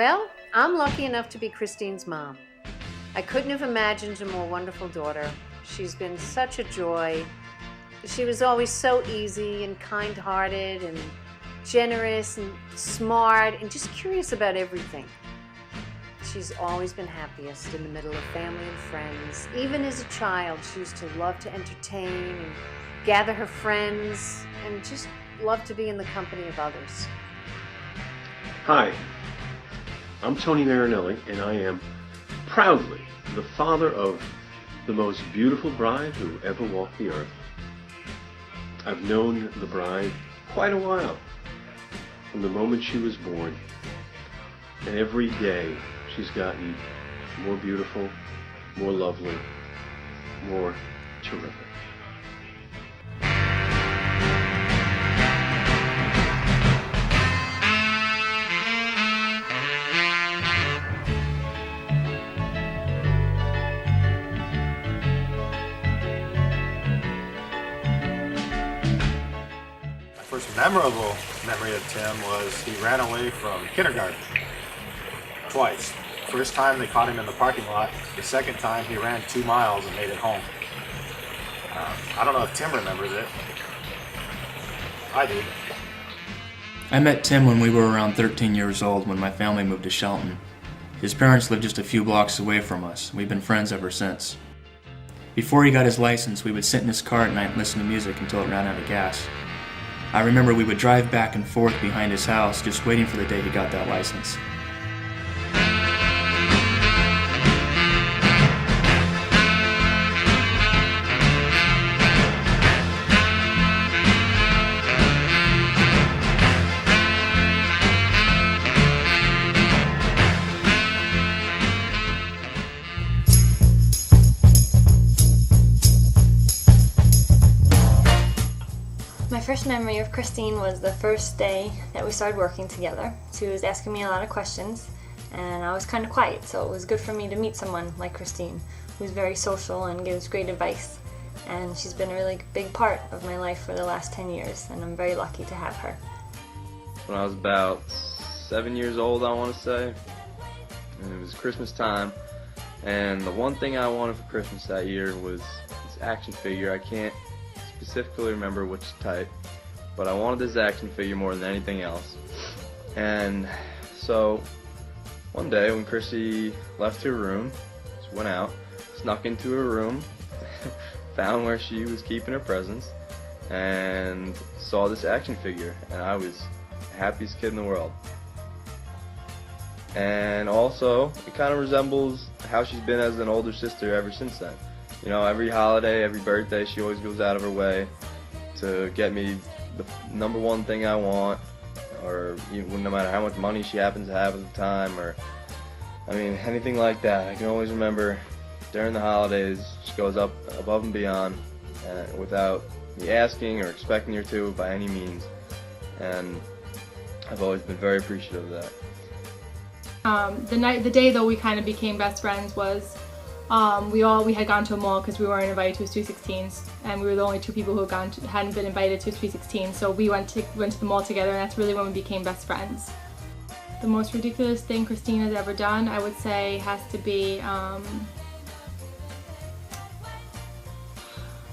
Well, I'm lucky enough to be Christine's mom. I couldn't have imagined a more wonderful daughter. She's been such a joy. She was always so easy and kind-hearted and generous and smart and just curious about everything. She's always been happiest in the middle of family and friends. Even as a child, she used to love to entertain and gather her friends and just love to be in the company of others. Hi, I'm Tony Marinelli, and I am proudly the father of the most beautiful bride who ever walked the earth. I've known the bride quite a while, from the moment she was born, and every day she's gotten more beautiful, more lovely, more terrific. First memorable memory of Tim was he ran away from kindergarten twice. First time they caught him in the parking lot. The second time he ran 2 miles and made it home. I don't know if Tim remembers it. I do. I met Tim when we were around 13 years old when my family moved to Shelton. His parents lived just a few blocks away from us. We've been friends ever since. Before he got his license, we would sit in his car at night and listen to music until it ran out of gas. I remember we would drive back and forth behind his house just waiting for the day he got that license. My first memory of Christine was the first day that we started working together. She was asking me a lot of questions, and I was kind of quiet, so it was good for me to meet someone like Christine, who's very social and gives great advice. And she's been a really big part of my life for the last 10 years, and I'm very lucky to have her. When I was about 7 years old, I want to say, and it was Christmas time, and the one thing I wanted for Christmas that year was this action figure. I can't specifically remember which type, but I wanted this action figure more than anything else. And so one day when Chrissy left her room, she went out, snuck into her room, found where she was keeping her presents, and saw this action figure, and I was the happiest kid in the world. And also, it kind of resembles how she's been as an older sister ever since then. You know, every holiday, every birthday, she always goes out of her way to get me the number one thing I want, or no matter how much money she happens to have at the time, or, I mean, anything like that. I can always remember during the holidays, she goes up above and beyond without me asking or expecting her to by any means, and I've always been very appreciative of that. The day though we kind of became best friends was we had gone to a mall because we weren't invited to a Sweet 16s, and we were the only two people who hadn't been invited to a Sweet 16. So we went to the mall together, and that's really when we became best friends. The most ridiculous thing Christine has ever done, I would say, has to be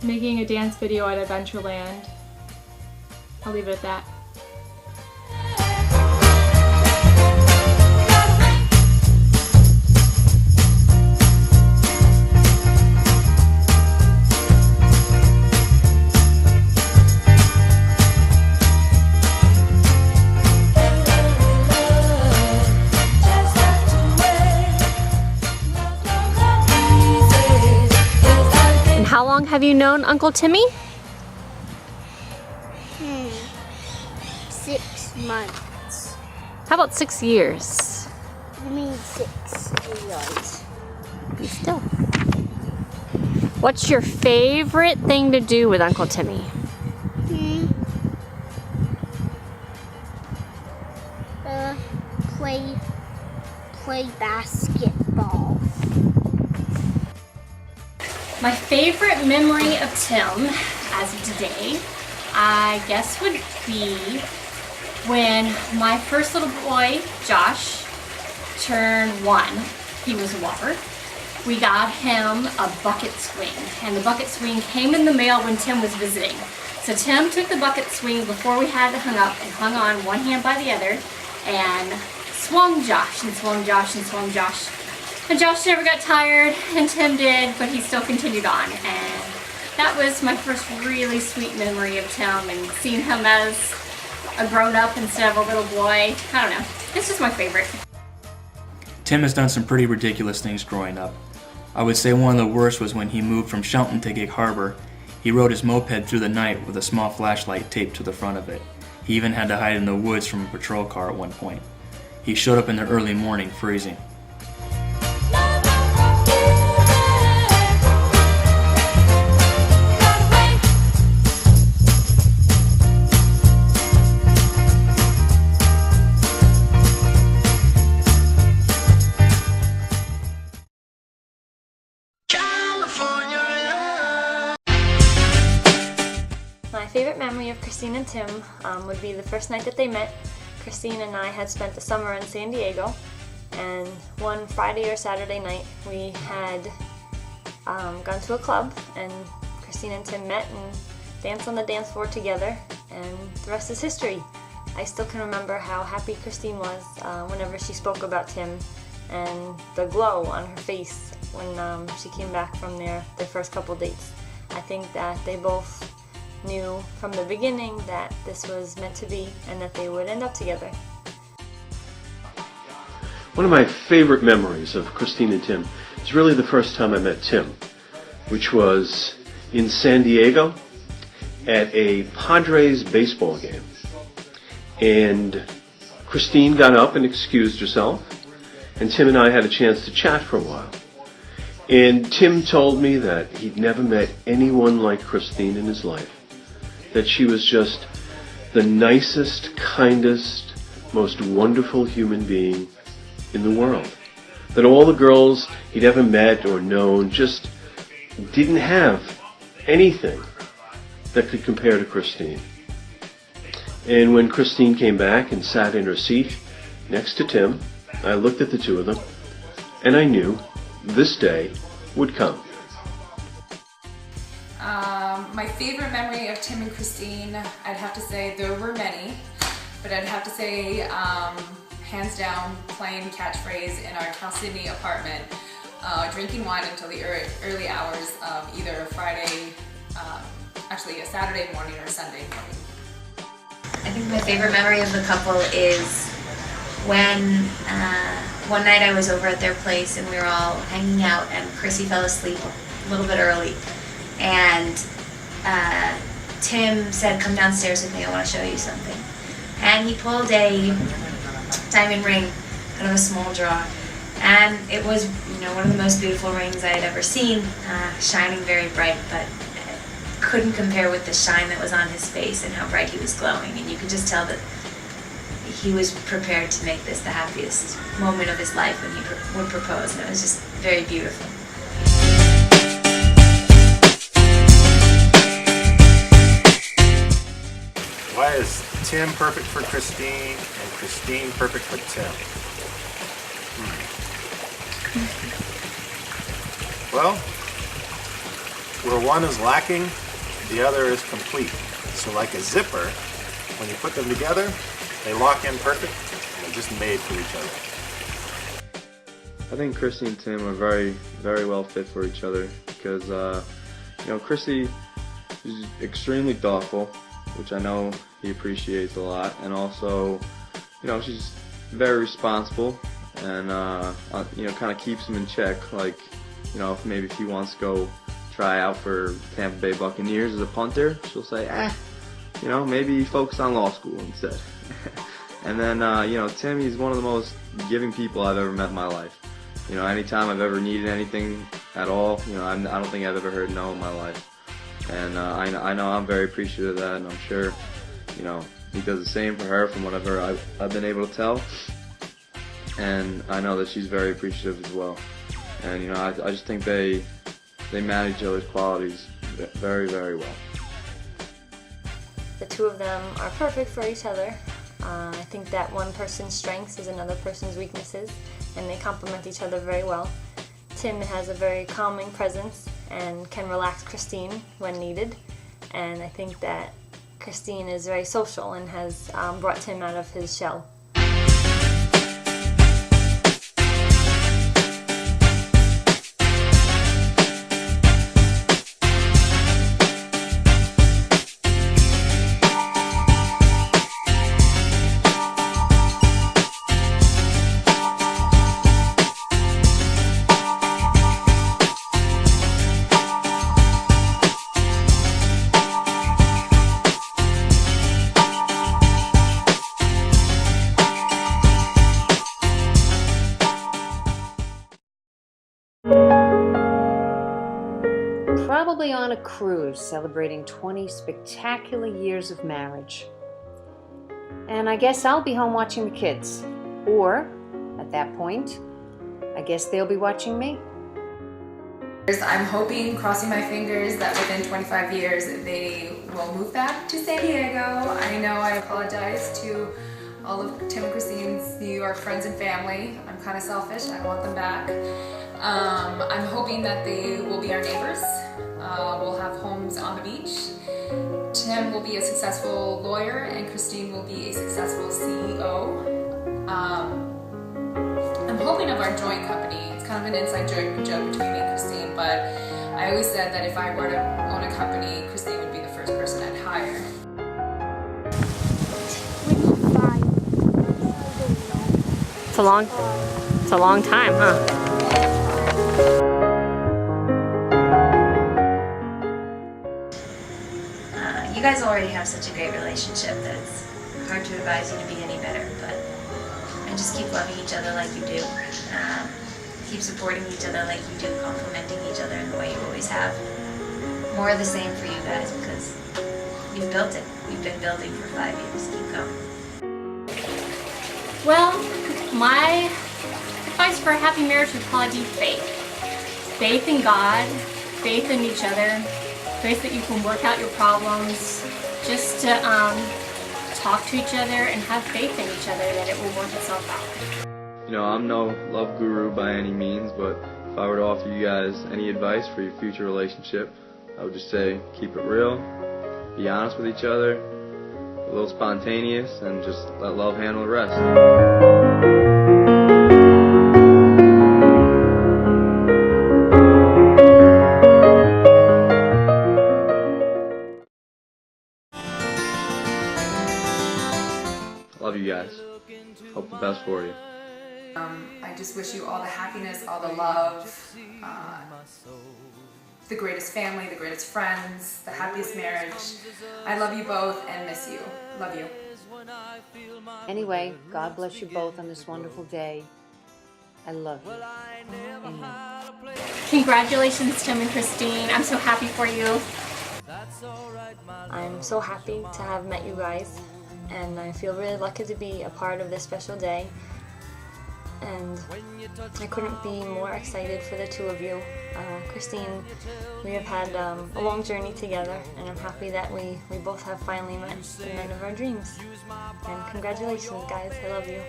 making a dance video at Adventureland. I'll leave it at that. How long have you known Uncle Timmy? 6 months. How about 6 years? I mean 6 years. Be still. What's your favorite thing to do with Uncle Timmy? Play basketball. My favorite memory of Tim, as of today, I guess would be when my first little boy, Josh, turn 1, he was a whopper. We got him a bucket swing, and the bucket swing came in the mail when Tim was visiting. So Tim took the bucket swing before we had it hung up and hung on one hand by the other and swung Josh and swung Josh and swung Josh. And Josh never got tired, and Tim did, but he still continued on. And that was my first really sweet memory of Tim, and seeing him as a grown-up instead of a little boy. I don't know, it's just my favorite. Tim has done some pretty ridiculous things growing up. I would say one of the worst was when he moved from Shelton to Gig Harbor. He rode his moped through the night with a small flashlight taped to the front of it. He even had to hide in the woods from a patrol car at one point. He showed up in the early morning freezing. My favorite memory of Christine and Tim would be the first night that they met. Christine and I had spent the summer in San Diego, and one Friday or Saturday night we had gone to a club, and Christine and Tim met and danced on the dance floor together, and the rest is history. I still can remember how happy Christine was whenever she spoke about Tim, and the glow on her face when she came back from their first couple dates. I think that they both knew from the beginning that this was meant to be and that they would end up together. One of my favorite memories of Christine and Tim is really the first time I met Tim, which was in San Diego at a Padres baseball game. And Christine got up and excused herself, and Tim and I had a chance to chat for a while. And Tim told me that he'd never met anyone like Christine in his life, that she was just the nicest, kindest, most wonderful human being in the world. That all the girls he'd ever met or known just didn't have anything that could compare to Christine. And when Christine came back and sat in her seat next to Tim, I looked at the two of them, and I knew this day would come. My favorite memory of Tim and Christine, I'd have to say there were many, but I'd have to say hands down playing catchphrase in our Cal Sydney apartment, drinking wine until the early hours of either a Friday, actually a Saturday morning or Sunday morning. I think my favorite memory of the couple is when one night I was over at their place and we were all hanging out, and Chrissy fell asleep a little bit early, and Tim said, "Come downstairs with me, I want to show you something." And he pulled a diamond ring out of a small drawer, and it was, one of the most beautiful rings I had ever seen, shining very bright, but couldn't compare with the shine that was on his face and how bright he was glowing. And you could just tell that he was prepared to make this the happiest moment of his life when he would propose, and it was just very beautiful. Why is Tim perfect for Christine and Christine perfect for Tim? Well, where one is lacking, the other is complete. So like a zipper, when you put them together, they lock in perfect, and they're just made for each other. I think Chrissy and Tim are very, very well fit for each other because, Chrissy is extremely thoughtful, which I know he appreciates a lot, and also, she's very responsible and, kind of keeps him in check. Like, if he wants to go try out for Tampa Bay Buccaneers as a punter, she'll say, maybe focus on law school instead. And then, Tim, he's one of the most giving people I've ever met in my life. Anytime I've ever needed anything at all, I don't think I've ever heard no in my life. And I know I'm very appreciative of that, and I'm sure, he does the same for her from whatever I've been able to tell. And I know that she's very appreciative as well. And, I just think they manage each other's qualities very, very well. The two of them are perfect for each other. I think that one person's strengths is another person's weaknesses, and they complement each other very well. Tim has a very calming presence and can relax Christine when needed, and I think that Christine is very social and has brought Tim out of his shell. Probably on a cruise celebrating 20 spectacular years of marriage. And I guess I'll be home watching the kids. Or, at that point, I guess they'll be watching me. I'm hoping, crossing my fingers, that within 25 years they will move back to San Diego. I know I apologize to all of Tim and Christine's New York friends and family. I'm kind of selfish, I want them back. I'm hoping that they will be our neighbors. We'll have homes on the beach. Tim will be a successful lawyer and Christine will be a successful CEO. I'm hoping of our joint company. It's kind of an inside joke between me and Christine, but I always said that if I were to own a company, Christine would be the first person I'd hire. It's a long time, huh? You guys already have such a great relationship that it's hard to advise you to be any better, but I just keep loving each other like you do. Keep supporting each other like you do, complimenting each other in the way you always have. More of the same for you guys because we've built it. We've been building for 5 years. Keep going. Well, my advice for a happy marriage would probably be faith. Faith in God, faith in each other, faith that you can work out your problems, just to talk to each other and have faith in each other that it will work itself out. You know, I'm no love guru by any means, but if I were to offer you guys any advice for your future relationship, I would just say keep it real, be honest with each other, a little spontaneous, and just let love handle the rest. Love you guys. Hope the best for you. I just wish you all the happiness, all the love, the greatest family, the greatest friends, the happiest marriage. I love you both and miss you. Love you. Anyway, God bless you both on this wonderful day. I love you. Amen. Congratulations, Tim and Christine. I'm so happy for you. I'm so happy to have met you guys, and I feel really lucky to be a part of this special day. And I couldn't be more excited for the two of you. Christine, we have had a long journey together, and I'm happy that we both have finally met the men of our dreams. And congratulations, guys. I love you.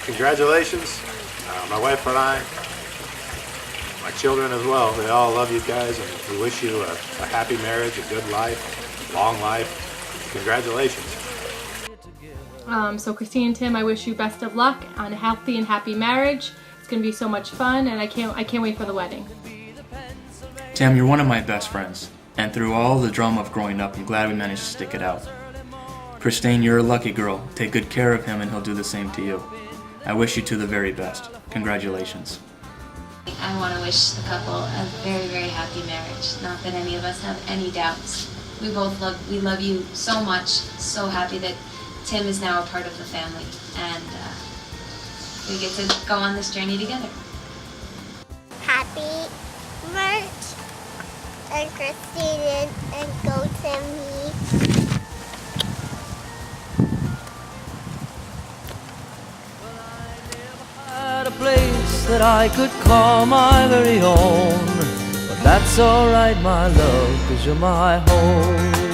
Congratulations, my wife and I, my children as well. They all love you guys, and we wish you a happy marriage, a good life, long life. Congratulations. So Christine and Tim, I wish you best of luck on a healthy and happy marriage. It's going to be so much fun, and I can't wait for the wedding. Tim, you're one of my best friends, and through all the drama of growing up, I'm glad we managed to stick it out. Christine, you're a lucky girl. Take good care of him, and he'll do the same to you. I wish you two the very best. Congratulations. I want to wish the couple a very, very happy marriage. Not that any of us have any doubts. We love you so much. So happy that Tim is now a part of the family, and we get to go on this journey together. Happy marriage, and Christine and go Timmy. Had a place that I could call my very own, but that's alright, my love, 'cause you're my home.